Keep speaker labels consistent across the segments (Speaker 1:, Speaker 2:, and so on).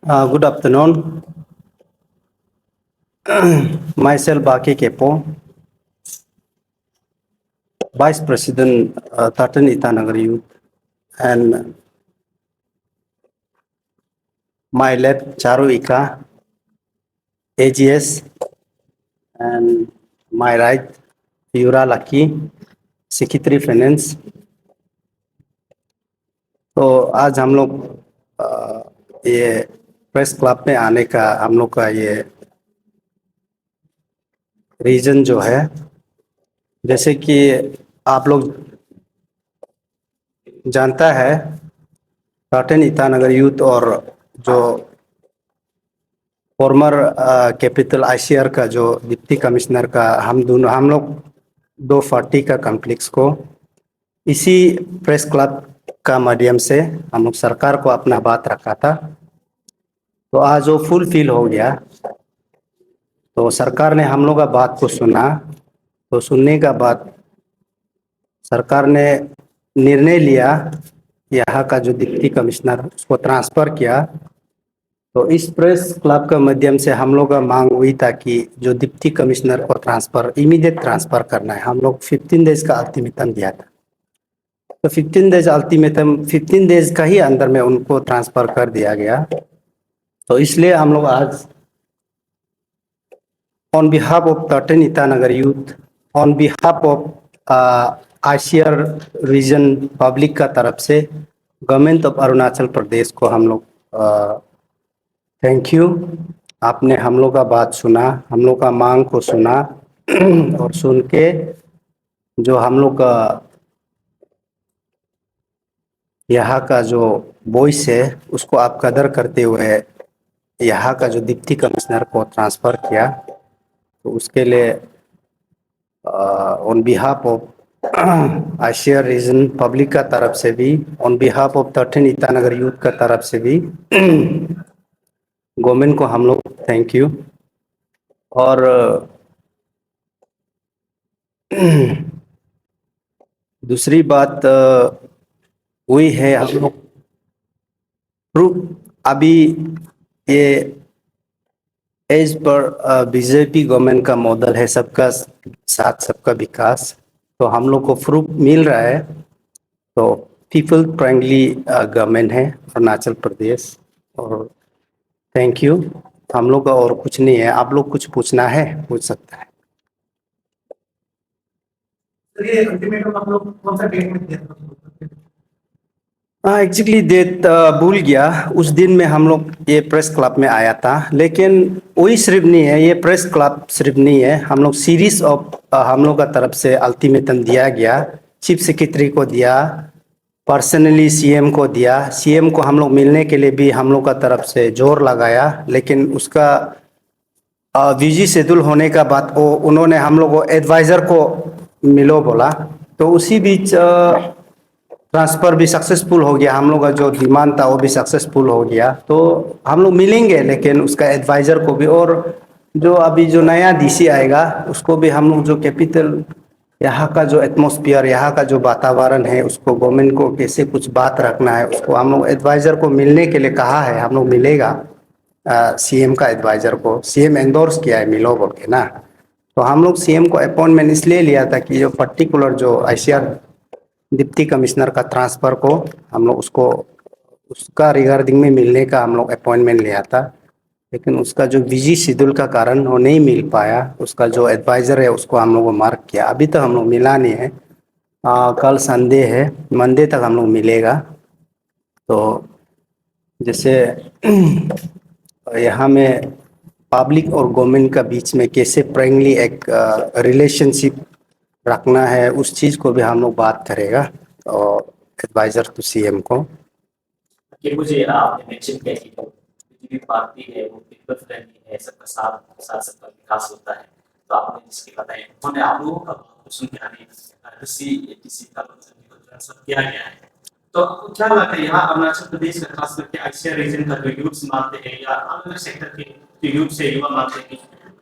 Speaker 1: Good afternoon. Myself Baki Kepo, Vice President, Tartan Itanagar Youth, and my left Charu Ika, AGS, and my right Yura Lucky, Secretary Finance. तो आज हम लोग ये press club में आने का हम लोग का ये रीजन जो है, जैसे कि आप लोग जानता है टाटन ईटानगर यूथ और जो फॉर्मर कैपिटल आईसीआर का जो डिप्टी कमिश्नर का हम लोग दो पार्टी का कॉन्फ्लिक्ट्स को इसी प्रेस क्लब का माध्यम से हम लोग सरकार को अपना बात रखा था। तो आज वो फुलफिल हो गया। तो सरकार ने हम लोग का बात को सुना। तो सुनने का बाद सरकार ने निर्णय लिया, यहाँ का जो डिप्टी कमिश्नर उसको ट्रांसफ़र किया। तो इस प्रेस क्लब का माध्यम से हम लोग का मांग हुई था कि जो डिप्टी कमिश्नर को ट्रांसफ़र इमीडिएट ट्रांसफ़र करना है। हम लोग 15 डेज का अल्टीमेटम दिया था। तो 15 डेज का ही अंदर में उनको ट्रांसफ़र कर दिया गया। तो इसलिए हम लोग आज on behalf of Tatan Itanagar youth, on behalf of ICR region public का तरफ से गवर्नमेंट ऑफ अरुणाचल प्रदेश को हम लोग थैंक यू। आपने हम लोग का बात सुना, हम लोग का मांग को सुना और सुन के जो हम लोग का यहाँ का जो वॉइस है उसको आप कदर करते हुए यहाँ का जो डिप्टी कमिश्नर को ट्रांसफ़र किया। तो उसके लिए on behalf of ICR region public का तरफ से भी, on behalf of Tatan Itanagar youth का तरफ से भी गवर्नमेंट को हम लोग थैंक यू। और दूसरी बात हुई है, हम लोग प्रूफ अभी ये एज पर बीजेपी गवर्नमेंट का मॉडल है सबका साथ सबका विकास। तो हम लोग को प्रूफ मिल रहा है। तो पीपल फ्रेंडली गवर्नमेंट है अरुणाचल प्रदेश। और थैंक यू। हम लोग का और कुछ नहीं है। आप लोग कुछ पूछना है पूछ सकता है।
Speaker 2: ये अल्टीमेटम आप लोग कौन सा डेट में दिया था?
Speaker 1: एग्जैक्टली डेट भूल गया। उस दिन में हम लोग ये प्रेस क्लब में आया था, लेकिन वही सिर्फ नहीं है, ये प्रेस क्लब सिर्फ नहीं है। हम लोग सीरीज ऑफ हम लोग का तरफ से अल्टीमेटम दिया गया। चीफ सेक्रेटरी को दिया, पर्सनली सीएम को दिया। सीएम को हम लोग मिलने के लिए भी हम लोग का तरफ से जोर लगाया, लेकिन उसका बिजी शेड्यूल होने का बाद वो उन्होंने हम लोग को एडवाइज़र को मिलो बोला। तो उसी बीच ट्रांसफ़र भी सक्सेसफुल हो गया। हम लोग का जो डिमांड था वो भी सक्सेसफुल हो गया। तो हम लोग मिलेंगे, लेकिन उसका एडवाइज़र को भी और जो अभी जो नया डीसी आएगा उसको भी हम लोग जो कैपिटल यहाँ का जो एटमॉस्फेयर, यहाँ का जो वातावरण है उसको गवर्नमेंट को कैसे कुछ बात रखना है उसको हम लोग एडवाइज़र को मिलने के लिए कहा है। हम लोग मिलेगा सीएम का एडवाइज़र को। सीएम एंडोर्स किया है मिलो बोल के ना। तो हम लोग सीएम को अपॉइंटमेंट इसलिए लिया था कि जो पर्टिकुलर जो आईसीआर डिप्टी कमिश्नर का ट्रांसफ़र को हम लोग उसका रिगार्डिंग में मिलने का हम लोग अपॉइंटमेंट लिया था। लेकिन उसका जो बिजी शेड्यूल का कारण वो नहीं मिल पाया। उसका जो एडवाइज़र है उसको हम लोग को मार्क किया। अभी तक हम लोग मिला नहीं है। कल संडे है, मंडे तक हम लोग मिलेगा। तो जैसे यहाँ में पब्लिक और गवर्नमेंट का बीच में कैसे फ्रेंडली एक रिलेशनशिप रखना है उस चीज़ को भी हम लोग बात करेगा और एडवाइज़र टू सीएम को।
Speaker 2: कि मुझे आपने मेंशन किया कि जो पार्टी है वो पीपल फ्रेंडली है, सबका साथ साथ सबका विकास होता है। तो आपने जिसके बताया उन्होंने आप लोगों का सुन के आने किसी का ट्रांसफर किया गया है। तो आपको क्या लगता है यहाँ अरुणाचल प्रदेश का खास करके आईसीआर रीजन का जो यूथ मानते हैं या अलग अलग सेक्टर के जो यूथ से युवा मानते हैं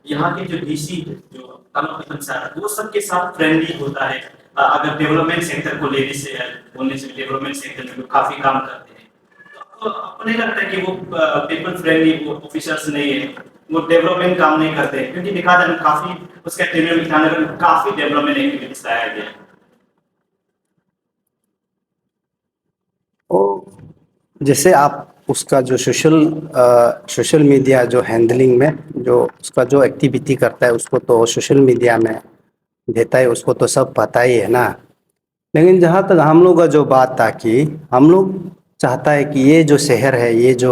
Speaker 2: यहाँ के जो डीसी जो वो सबके साथ फ्रेंडली होता है? अगर डेवलपमेंट सेक्टर को लेने से बोलने से डेवलपमेंट सेक्टर में काफी काम करते हैं, तो आपको आपको नहीं लगता है कि वो पीपल फ्रेंडली वो ऑफिसर्स नहीं है, वो डेवलपमेंट काम नहीं करते? क्योंकि देखा जाए काफी उसका टेन्योर ईटानगर में काफी डेवलपमेंट एक्टिविटीज लाया गया है।
Speaker 1: वो जैसे आप उसका जो सोशल मीडिया जो हैंडलिंग में जो उसका जो एक्टिविटी करता है उसको तो सोशल मीडिया में देता है, उसको तो सब पता ही है ना। लेकिन जहाँ तक हम लोग का जो बात था कि हम लोग चाहता है कि ये जो शहर है, ये जो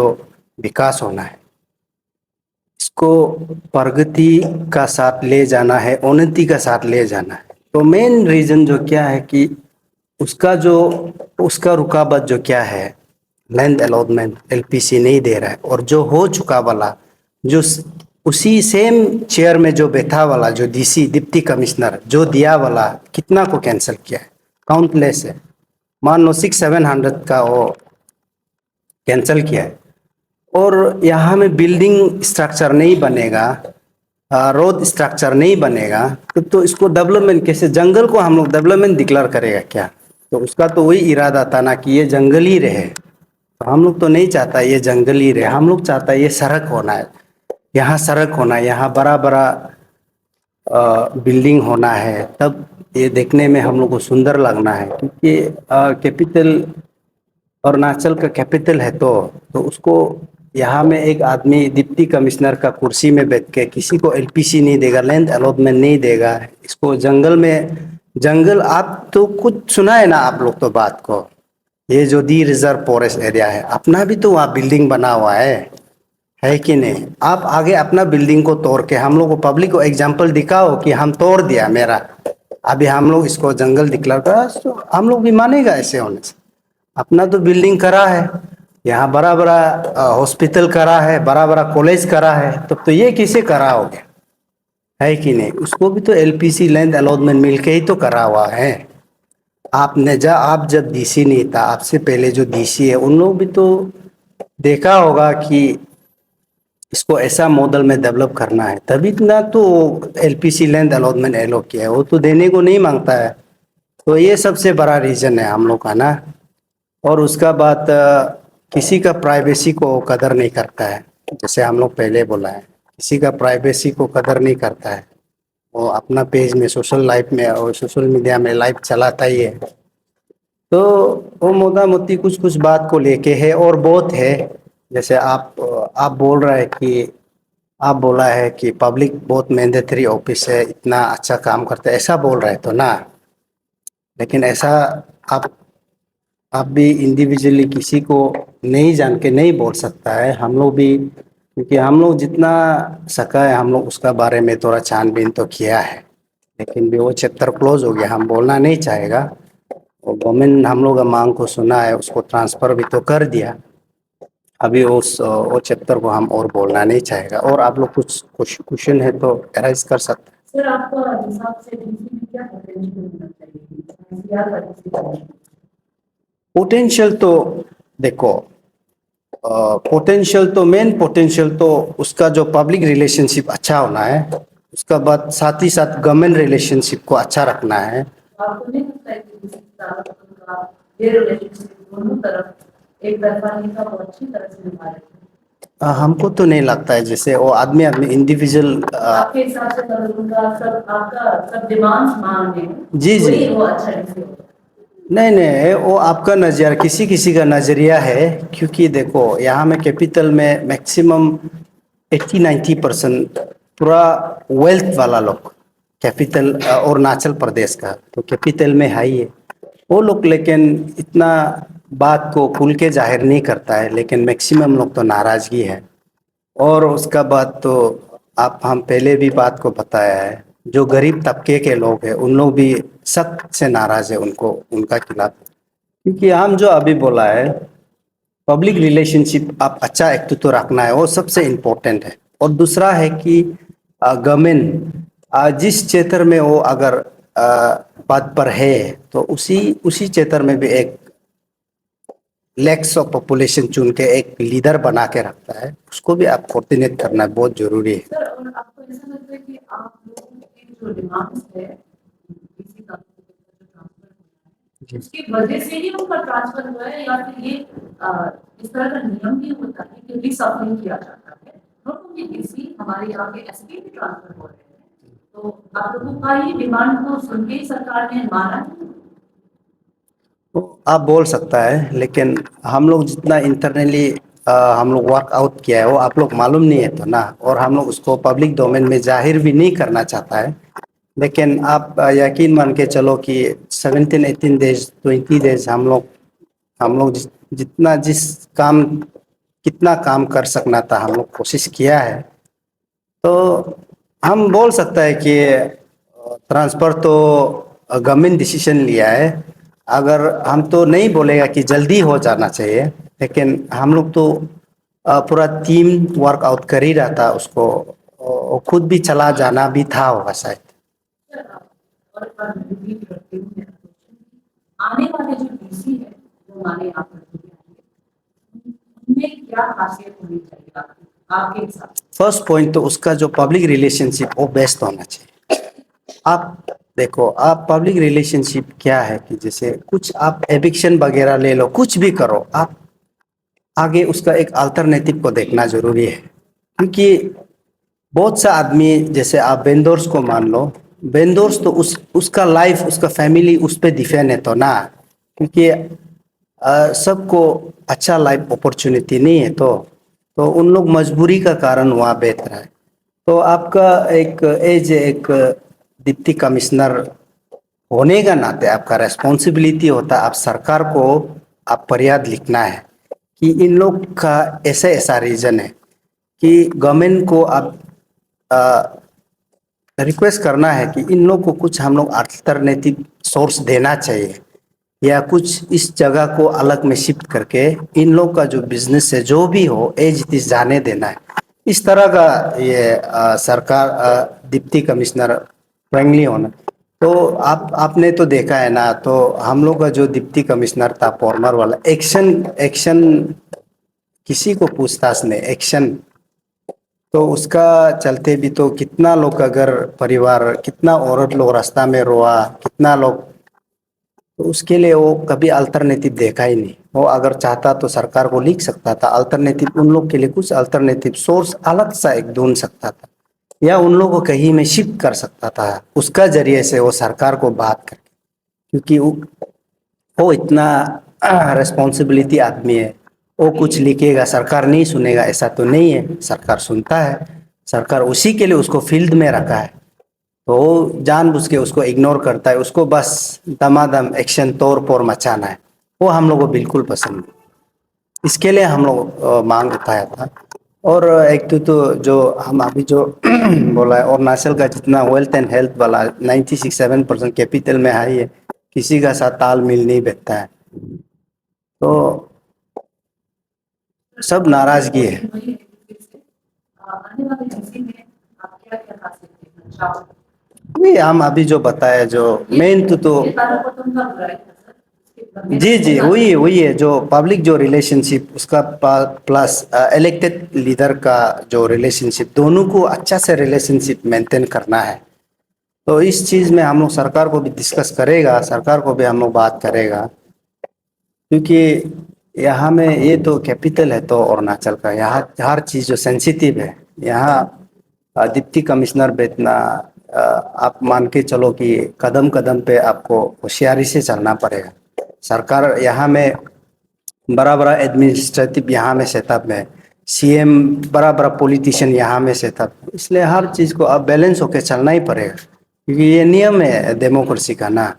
Speaker 1: विकास होना है, इसको प्रगति का साथ ले जाना है, उन्नति का साथ ले जाना है। तो मेन रीजन जो क्या है कि उसका जो उसका रुकावट जो क्या है, लैंड अलॉटमेंट एलपीसी नहीं दे रहा है। और जो हो चुका वाला जो उसी सेम चेयर में जो बैठा वाला जो डीसी डिप्टी कमिश्नर जो दिया वाला कितना को कैंसिल किया है, काउंटलेस है। मान लो 600-700 का वो कैंसिल किया है। और यहाँ में बिल्डिंग स्ट्रक्चर नहीं बनेगा, रोड स्ट्रक्चर नहीं बनेगा, तो इसको डेवलपमेंट कैसे, जंगल को हम लोग डेवलपमेंट डिक्लेयर करेगा क्या? तो उसका तो वही इरादा था ना कि ये जंगल ही रहे। तो हम लोग तो नहीं चाहता ये जंगल ही रहे, हम लोग चाहता है ये सड़क होना है, यहाँ सड़क होना है, यहाँ बड़ा बड़ा बिल्डिंग होना है, तब ये देखने में हम लोग को सुंदर लगना है। क्योंकि कैपिटल अरुणाचल का कैपिटल है, तो उसको यहाँ में एक आदमी डिप्टी कमिश्नर का कुर्सी में बैठ के किसी को एलपीसी नहीं देगा, लैंड अलॉटमेंट नहीं देगा, इसको जंगल में जंगल आप तो कुछ सुना है ना आप लोग तो बात को, ये जो दी रिजर्व फॉरेस्ट एरिया है, अपना भी तो वहाँ बिल्डिंग बना हुआ है कि नहीं? आप आगे अपना बिल्डिंग को तोड़ के हम लोग को पब्लिक को एग्जाम्पल दिखाओ कि हम तोड़ दिया मेरा, अभी हम लोग इसको जंगल डिक्लेयर करा, तो हम लोग भी मानेगा ऐसे होने से। अपना तो बिल्डिंग करा है, यहाँ बड़ा बड़ा हॉस्पिटल करा है, बड़ा बड़ा कॉलेज करा है, तो ये किसे करा हो गया, है कि नहीं? उसको भी तो एलपीसी लैंड अलॉटमेंट मिलके ही तो करा हुआ है। आप जब डीसी नहीं था, आपसे पहले जो डीसी है उन लोग भी तो देखा होगा कि इसको ऐसा मॉडल में डेवलप करना है, तभी ना तो एलपीसी लैंड अलॉटमेंट एलोक किया है, वो तो देने को नहीं मांगता है। तो ये सबसे बड़ा रीजन है हम लोग का ना। और उसका बाद किसी का प्राइवेसी को कदर नहीं करता है, जैसे हम लोग पहले बोला है, किसी का प्राइवेसी को कदर नहीं करता है। वो अपना पेज में सोशल लाइफ में और सोशल मीडिया में लाइव चलाता ही है। तो वो मोटा मोटी कुछ कुछ बात को लेके है और बहुत है। जैसे आप बोल रहे हैं कि आप बोला है कि पब्लिक बहुत मैंडेटरी ऑफिस है, इतना अच्छा काम करते हैं, ऐसा बोल रहे तो ना। लेकिन ऐसा आप आप भी इंडिविजुअली किसी को नहीं जान के नहीं बोल सकता है। हम लोग भी, क्योंकि हम लोग जितना सका है हम लोग उसका बारे में थोड़ा छानबीन तो किया है, लेकिन भी वो चैप्टर क्लोज हो गया, हम बोलना नहीं चाहेगा। और गवर्नमेंट हम लोग का मांग को सुना है, उसको ट्रांसफ़र भी तो कर दिया। अभी वो चैप्टर को हम और बोलना नहीं चाहेगा। और आप लोग कुछ क्वेश्चन है तो एराइज कर सकते हैं।
Speaker 3: सर, आपका हिसाब से डीसी में क्या पोटेंशियल होना चाहिए?
Speaker 1: पोटेंशियल तो देखो, पोटेंशियल तो मेन पोटेंशियल तो उसका जो पब्लिक रिलेशनशिप अच्छा होना है, उसका बाद साथ ही साथ गवर्नमेंट रिलेशनशिप को अच्छा रखना है।
Speaker 3: आपको नहीं लगता है कि किसी का ये रिलेशनशिप दोनों तरफ एक तरफा नहीं था, बहुत अच्छी तरह से निभा रहे थे?
Speaker 1: हमको तो नहीं लगता है, जैसे वो आदमी आदमी इंडिविजुअल।
Speaker 3: आपके हिसाब से कल उनका सब आपका सब डिमांड्स मान रहे
Speaker 1: जी जी,
Speaker 3: वही वो अच्छा नहीं होता?
Speaker 1: नहीं नहीं, वो आपका नज़रिया, किसी किसी का नज़रिया है। क्योंकि देखो यहाँ में कैपिटल में मैक्सिमम 80-90% पूरा वेल्थ वाला लोग कैपिटल अरुणाचल प्रदेश का तो कैपिटल में है ही है वो लोग। लेकिन इतना बात को खुल के जाहिर नहीं करता है, लेकिन मैक्सिमम लोग तो नाराज़गी है। और उसका बाद तो आप हम पहले भी बात को बताया है, जो गरीब तबके के लोग हैं उन लोग भी सख्त से नाराज़ है उनको उनका खिलाफ। क्योंकि हम जो अभी बोला है पब्लिक रिलेशनशिप आप अच्छा एक तो रखना है, वो सबसे इम्पोर्टेंट है। और दूसरा है कि गवर्नमेंट जिस क्षेत्र में वो अगर पद पर है तो उसी उसी क्षेत्र में भी एक लैक्स ऑफ पॉपुलेशन चुन के एक लीडर बना के रखता है, उसको भी आप कोऑर्डिनेट करना बहुत जरूरी है।
Speaker 3: सर, और आपको ऐसा लगता है कि आप लोगों की जो डिमांड्स है किसी का जो ट्रांसफर
Speaker 1: जी।
Speaker 3: उसकी वजह से ही उनका ट्रांसफर हुआ है, या फिर ये इस तरह का नियम भी होता है कि रिसफलिंग किया जाता है, नॉट ओनली डीसी, हमारे यहाँ के एसपी भी ट्रांसफर हो रहे हैं, तो आप लोगों का ये डिमांड को सुन के ही सरकार ने माना है?
Speaker 1: तो आप बोल सकता है, लेकिन हम लोग जितना इंटरनली हम लोग वर्कआउट किया है वो आप लोग मालूम नहीं है तो ना, और हम लोग उसको पब्लिक डोमेन में जाहिर भी नहीं करना चाहता है। लेकिन आप यकीन मान के चलो कि 17 18 डेज 20 डेज हम लोग जितना जिस काम कितना काम कर सकना था हम लोग कोशिश किया है। तो हम बोल सकता है कि ट्रांसफ़र तो गवर्नमेंट डिसीजन लिया है। अगर हम तो नहीं बोलेगा कि जल्दी हो जाना चाहिए, लेकिन हम लोग तो पूरा टीम वर्कआउट कर ही रहा था उसको, खुद भी चला जाना भी था होगा शायद।
Speaker 3: और एक बार मैं रिपीट करती हूँ मेरा क्वेश्चन, आने वाले जो डीसी है जो हमारे यहाँ पर उनमें क्या खासियत होनी चाहिए आपके हिसाब से?
Speaker 1: फर्स्ट पॉइंट तो उसका जो पब्लिक रिलेशनशिप वो बेस्ट होना चाहिए। आप देखो, आप पब्लिक रिलेशनशिप क्या है कि जैसे कुछ आप एविक्शन वगैरह ले लो, कुछ भी करो, आप आगे उसका एक अल्टरनेटिव को देखना जरूरी है। क्योंकि बहुत सा आदमी, जैसे आप वेंडर्स को मान लो, वेंडर्स तो उसका लाइफ उसका फैमिली उस पर डिपेंड है तो ना, क्योंकि सबको अच्छा लाइफ अपॉर्चुनिटी नहीं है तो उन लोग मजबूरी का कारण वहाँ बैठ रहा है। तो आपका एक एज एक डिप्टी कमिश्नर होने का नाते आपका रेस्पॉन्सिबिलिटी होता है, आप सरकार को आप फरियाद लिखना है कि इन लोग का ऐसा ऐसा रीज़न है, कि गवर्नमेंट को आप रिक्वेस्ट करना है कि इन लोग को कुछ हम लोग अल्टरनेटिव सोर्स देना चाहिए, या कुछ इस जगह को अलग में शिफ्ट करके इन लोग का जो बिजनेस है जो भी हो एज इट इज जाने देना है। इस तरह का ये सरकार डिप्टी कमिश्नर फ्रेंकली होना। तो आपने तो देखा है ना, तो हम लोग का जो डिप्टी कमिश्नर था फॉर्मर वाला, एक्शन किसी को पूछताछ नहीं, एक्शन तो उसका चलते भी तो कितना लोग अगर परिवार, कितना औरत लोग रास्ता में रोआ, कितना लोग, तो उसके लिए वो कभी अल्टरनेटिव देखा ही नहीं। वो अगर चाहता तो सरकार को लिख सकता था अल्टरनेटिव, उन लोग के लिए कुछ अल्टरनेटिव सोर्स अलग सा एक ढूंढ सकता था, या उन लोगों को कहीं में शिफ्ट कर सकता था उसका जरिए से वो सरकार को बात करके। क्योंकि वो इतना रिस्पॉन्सिबिलिटी आदमी है, वो कुछ लिखेगा सरकार नहीं सुनेगा ऐसा तो नहीं है, सरकार सुनता है। सरकार उसी के लिए उसको फील्ड में रखा है, तो वो जानबूझ के उसको इग्नोर करता है, उसको बस दमादम एक्शन तौर पर मचाना है। वो हम लोग को बिल्कुल पसंद नहीं। इसके लिए हम लोग मांग उठाया था। और एक तो जो हम अभी जो बोला है, अरुणाचल का जितना वेल्थ एंड हेल्थ वाला 96-7% कैपिटल में हाई है, किसी का साथ तालमेल नहीं बैठता है, तो सब नाराजगी है।
Speaker 3: आने वाले डीसी में आप क्या क्या खासियत देखना चाहोगे?
Speaker 1: वही हम अभी जो बताया, जो मेन तो
Speaker 3: ये सारा तो उनका बुराई है सर।
Speaker 1: जी वही है जो पब्लिक जो रिलेशनशिप उसका प्लस इलेक्टेड लीडर का जो रिलेशनशिप, दोनों को अच्छा से रिलेशनशिप मेंटेन करना है। तो इस चीज़ में हम लोग सरकार को भी डिस्कस करेगा, सरकार को भी हम लोग बात करेगा, क्योंकि यहाँ में ये तो कैपिटल है तो अरुणाचल का, यहाँ हर चीज़ जो सेंसिटिव है, यहाँ डिप्टी कमिश्नर बैठना, आप मान के चलो कि कदम कदम पे आपको होशियारी से चलना पड़ेगा। सरकार यहाँ में बड़ा बड़ा एडमिनिस्ट्रेटिव यहाँ में सेटअप है, सीएम बड़ा बड़ा पॉलिटिशियन यहाँ में सेटअप, इसलिए हर चीज़ को अब बैलेंस होकर चलना ही पड़ेगा, क्योंकि ये नियम है डेमोक्रेसी का ना।